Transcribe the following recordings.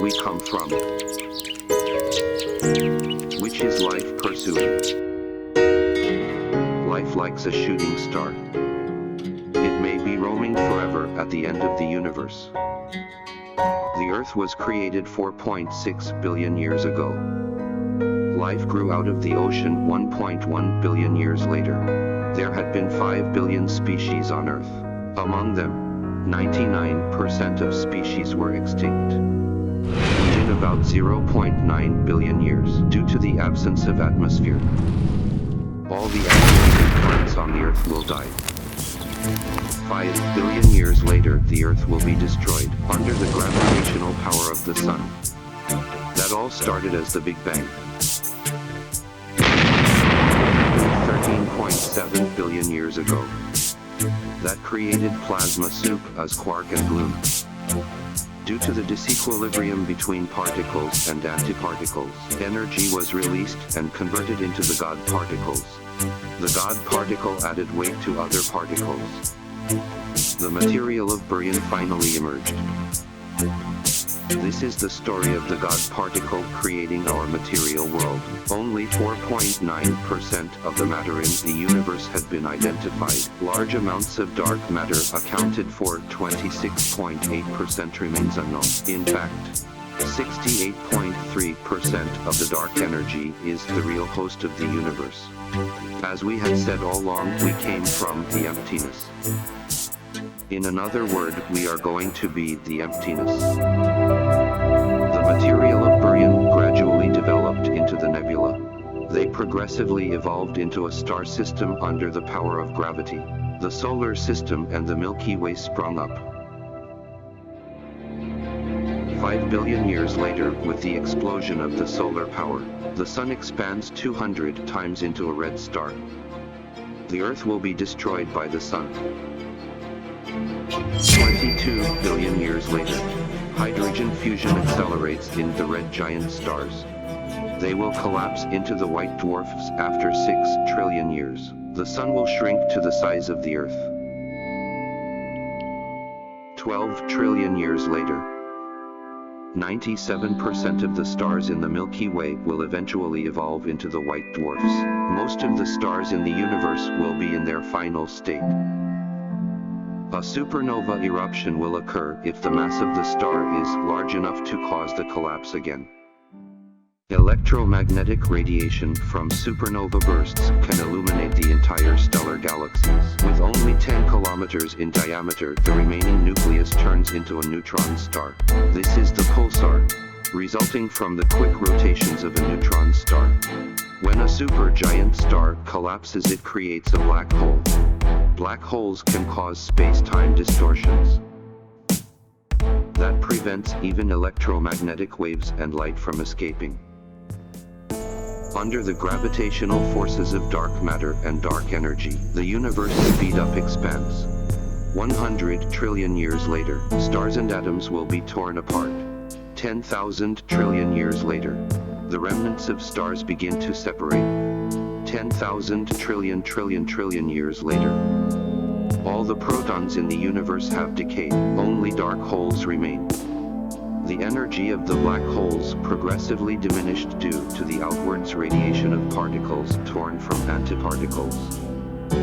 we come from? Which is life pursuing? Life likes a shooting star. It may be roaming forever at the end of the universe. The Earth was created 4.6 billion years ago. Life grew out of the ocean 1.1 billion years later. There had been 5 billion species on Earth. Among them, 99% of species were extinct in about 0.9 billion years due to the absence of atmosphere. All the animals and plants on the Earth will die. 5 billion years later, the Earth will be destroyed under the gravitational power of the Sun. That all started as the Big Bang. 13.7 billion years ago. That created plasma soup as quark and gluon. Due to the disequilibrium between particles and antiparticles, energy was released and converted into the God particles. The God particle added weight to other particles. The material of barium finally emerged. This is the story of the God particle creating our material world. Only 4.9% of the matter in the universe had been identified. Large amounts of dark matter accounted for 26.8% remains unknown. In fact, 68.3% of the dark energy is the real host of the universe. As we had said all along, we came from the emptiness. In another word, we are going to be the emptiness. The material of barium gradually developed into the nebula. They progressively evolved into a star system under the power of gravity. The solar system and the Milky Way sprung up. 5 billion years later, with the explosion of the solar power, the Sun expands 200 times into a red star. The Earth will be destroyed by the Sun. 22 billion years later, hydrogen fusion accelerates in the red giant stars. They will collapse into the white dwarfs after 6 trillion years. The Sun will shrink to the size of the Earth. 12 trillion years later, 97% of the stars in the Milky Way will eventually evolve into the white dwarfs. Most of the stars in the universe will be in their final state. A supernova eruption will occur if the mass of the star is large enough to cause the collapse again. Electromagnetic radiation from supernova bursts can illuminate the entire stellar galaxies. With only 10 kilometers in diameter, the remaining nucleus turns into a neutron star. This is the pulsar, resulting from the quick rotations of a neutron star. When a supergiant star collapses, it creates a black hole. Black holes can cause space-time distortions that prevents even electromagnetic waves and light from escaping. Under the gravitational forces of dark matter and dark energy, the universe speed-up expands. 100 trillion years later, stars and atoms will be torn apart. 10,000 trillion years later, the remnants of stars begin to separate. 10,000 trillion years later, all the protons in the universe have decayed, only dark holes remain. The energy of the black holes progressively diminished due to the outwards radiation of particles torn from antiparticles.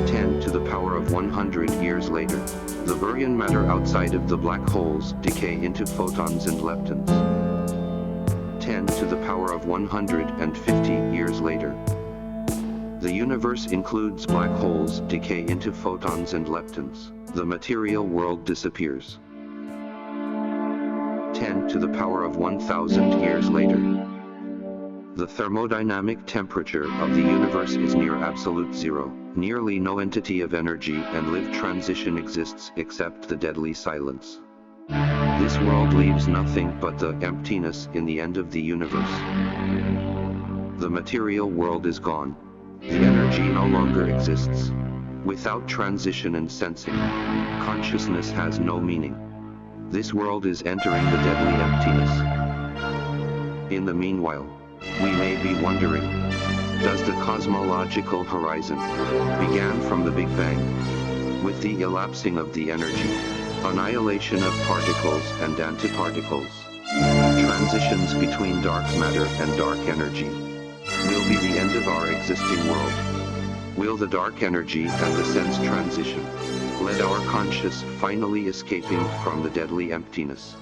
10 to the power of 100 years later, the barium matter outside of the black holes decay into photons and leptons. 10 to the power of 150 years later, the universe includes black holes decay into photons and leptons. The material world disappears. 10 to the power of 1,000 years later, the thermodynamic temperature of the universe is near absolute zero. Nearly no entity of energy and live transition exists except the deadly silence. This world leaves nothing but the emptiness in the end of the universe. The material world is gone. The energy no longer exists. Without transition and sensing, consciousness has no meaning. This world is entering the deadly emptiness. In the meanwhile, we may be wondering, does the cosmological horizon began from the Big Bang, with the elapsing of the energy, annihilation of particles and antiparticles, transitions between dark matter and dark energy, will be the end of our existing world. Will the dark energy and the sense transition lead our conscious finally escaping from the deadly emptiness?